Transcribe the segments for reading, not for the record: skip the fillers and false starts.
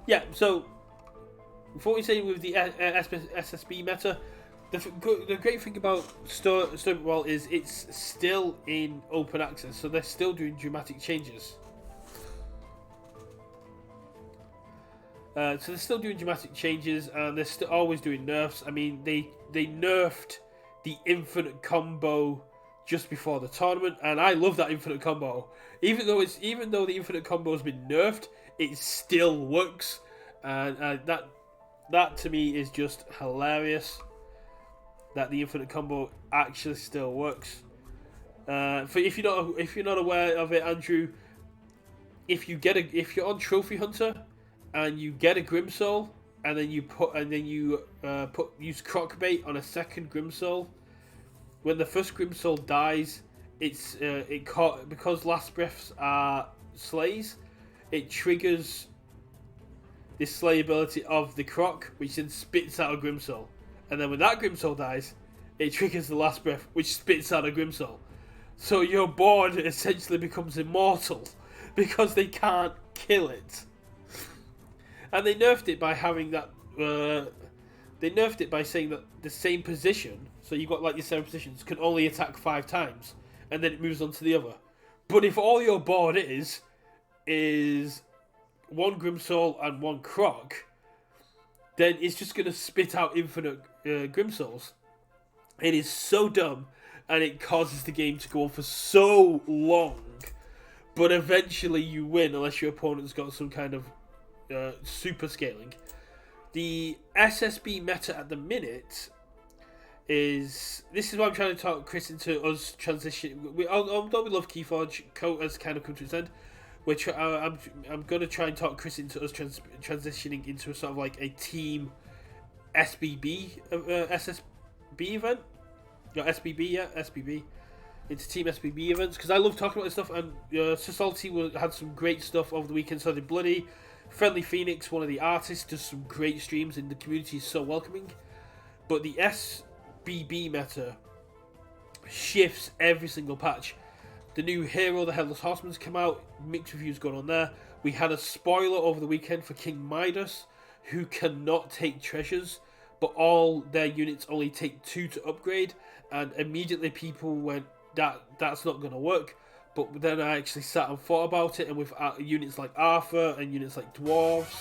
Yeah, so before we say with the SSB meta, the great thing about Storybook is it's still in open access, so they're still doing dramatic changes. So they're still doing dramatic changes, and they're still always doing nerfs. I mean, they nerfed the infinite combo just before the tournament, and I love that infinite combo. Even though the infinite combo has been nerfed, it still works, and that to me is just hilarious. That the infinite combo actually still works. For if you're not aware of it, Andrew, if you're on Trophy Hunter and you get a Grimsoul, and then you use Crockbait on a second Grimsoul. When the first Grimsoul dies, because last breaths are slays, it triggers the slay ability of the Croc, which then spits out a Grimsoul. And then when that Grimsoul dies, it triggers the last breath, which spits out a Grimsoul. So your board essentially becomes immortal because they can't kill it. And they nerfed it by having that. They nerfed it by saying that the same position, so you've got like your 7 positions, can only attack 5 times, and then it moves on to the other. But if all your board is one Grimsoul and one Croc, then it's just going to spit out infinite Grimsouls. It is so dumb, and it causes the game to go on for so long. But eventually you win, unless your opponent's got some kind of super scaling. The SSB meta at the minute is... This is why I'm trying to talk Chris into us transition. Although we love Keyforge, KOTE has kind of come to its end. Which I'm going to try and talk Chris into us transitioning into a sort of like a team SBB, SSB event. No, SBB, yeah, SBB. Into team SBB events, because I love talking about this stuff, and Salty had some great stuff over the weekend, so did Bloody. Friendly Phoenix, one of the artists, does some great streams, and the community is so welcoming. But the SBB meta shifts every single patch. The new hero, the Headless Horseman's come out, mixed reviews going on there. We had a spoiler over the weekend for King Midas, who cannot take treasures, but all their units only take 2 to upgrade, and immediately people went, that's not going to work. But then I actually sat and thought about it, and with units like Arthur and units like Dwarves,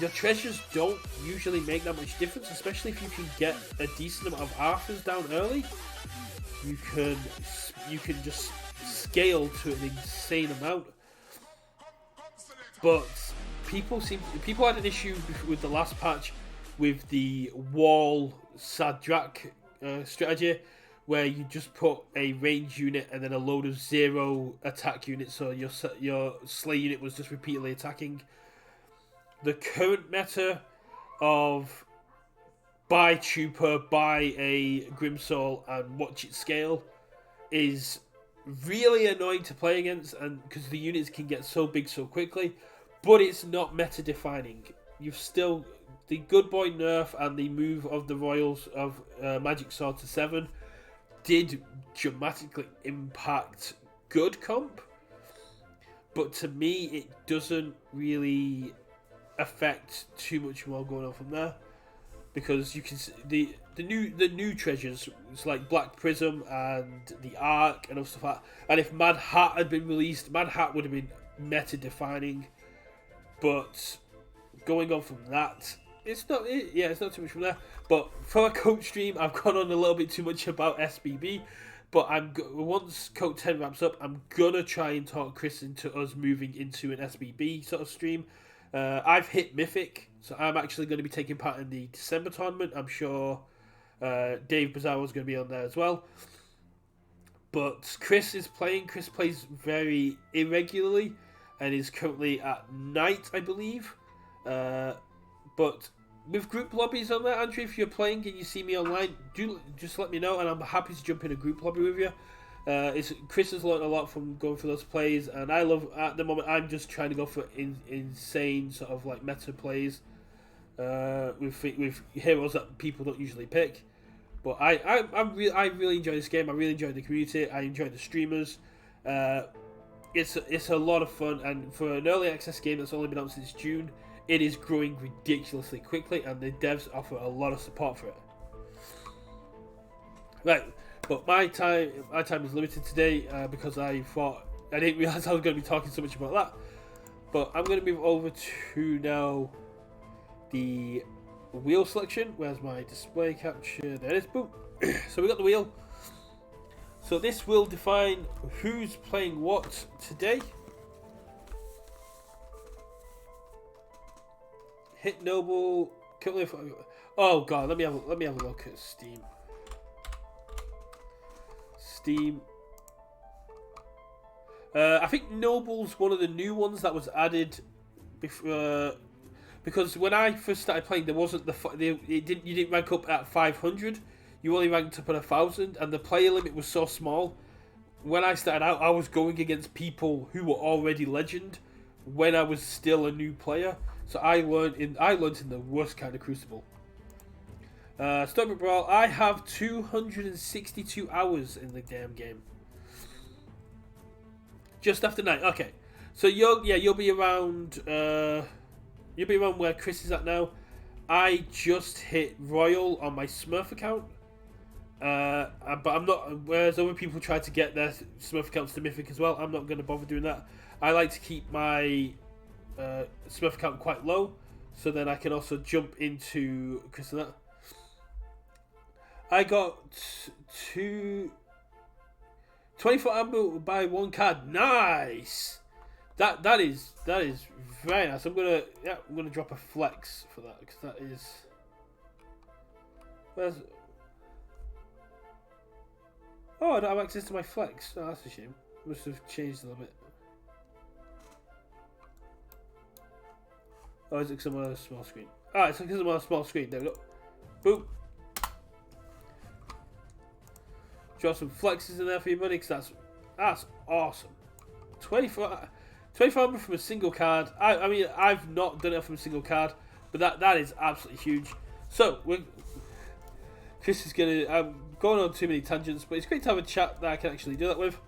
your treasures don't usually make that much difference, especially if you can get a decent amount of Arthurs down early. You can just scale to an insane amount. But people had an issue with the last patch with the wall Sadrak strategy, where you just put a range unit and then a load of 0 attack units, so your slay unit was just repeatedly attacking. The current meta of buy Trooper, buy a Grimsoul, and watch it scale is really annoying to play against, and because the units can get so big so quickly, but it's not meta defining. You've still the Good Boy nerf and the move of the Royals of Magic Sword to 7 did dramatically impact good comp, but to me it doesn't really affect too much more going on from there, because you can see the new treasures. It's like Black Prism and the Ark and other stuff like that. And if Mad Hat had been released, Mad Hat would have been meta defining. But going on from that, it's not too much from there. But for a coach stream, I've gone on a little bit too much about SBB. But once KOTE 10 wraps up, I'm gonna try and talk Chris into us moving into an SBB sort of stream. I've hit Mythic, so I'm actually going to be taking part in the December tournament. I'm sure Dave Bazzaro's going to be on there as well. But Chris is playing. Chris plays very irregularly and is currently at night, I believe. But with group lobbies on there, Andrew, if you're playing and you see me online, do just let me know, and I'm happy to jump in a group lobby with you. Chris has learned a lot from going for those plays, and I love, at the moment, I'm just trying to go for insane sort of like meta plays with heroes that people don't usually pick. But I really enjoy this game. I really enjoy the community. I enjoy the streamers. It's a lot of fun, and for an early access game that's only been out since June, it is growing ridiculously quickly, and the devs offer a lot of support for it. Right, but my time is limited today because I didn't realize I was going to be talking so much about that. But I'm going to move over to now the wheel selection. Where's my display capture? There it is. Boom. So we got the wheel. So this will define who's playing what today. Hit Noble. Oh god, let me have a look at Steam. I think Noble's one of the new ones that was added before, because when I first started playing, there wasn't you didn't rank up at 500. You only ranked up at 1,000, and the player limit was so small. When I started out, I was going against people who were already legend when I was still a new player. So I learned in the worst kind of crucible. Storybook Brawl. I have 262 hours in the damn game. Just after 9. Okay, so you'll be around where Chris is at now. I just hit Royal on my Smurf account, but I'm not. Whereas other people try to get their Smurf accounts to Mythic as well, I'm not going to bother doing that. I like to keep my Smurf account quite low, so then I can also jump into Chris and that. I got 24 amber by 1 card. Nice. That is very nice. I'm gonna drop a flex for that because that is. Where's? Oh, I don't have access to my flex. Oh, that's a shame. Must have changed a little bit. Oh, is it because I'm on a small screen? Ah, it's because I'm on a small screen. There we go. Boom. Draw some flexes in there for you, buddy, because that's awesome. 24 from a single card. I mean, I've not done it from a single card, but that is absolutely huge. So Chris is gonna. I'm going on too many tangents, but it's great to have a chat that I can actually do that with.